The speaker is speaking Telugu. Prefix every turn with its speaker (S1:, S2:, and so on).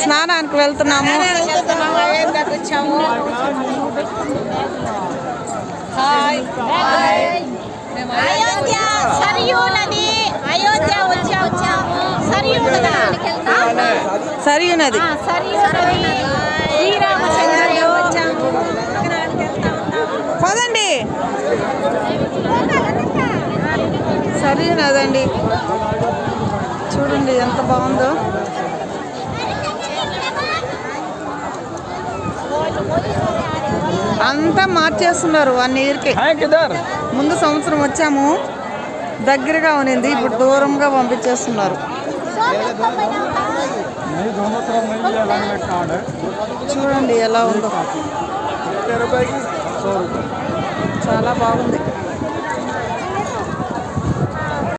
S1: స్నానానికి వెళ్తున్నాము.
S2: అయోధ్య సరియు నది, అయోధ్య వచ్చాము.
S1: సరియు నది
S2: శ్రీరామచంద్రుడు
S1: పదండి. సరియు నది అండి, చూడండి ఎంత బాగుందో. అంతా మార్చేస్తున్నారు ఆ నీరుకి. ముందు సంవత్సరం వచ్చాము, దగ్గరగా ఉన్నింది, ఇప్పుడు దూరంగా పంపించేస్తున్నారు. చూడండి ఎలా ఉందో, చాలా బాగుంది.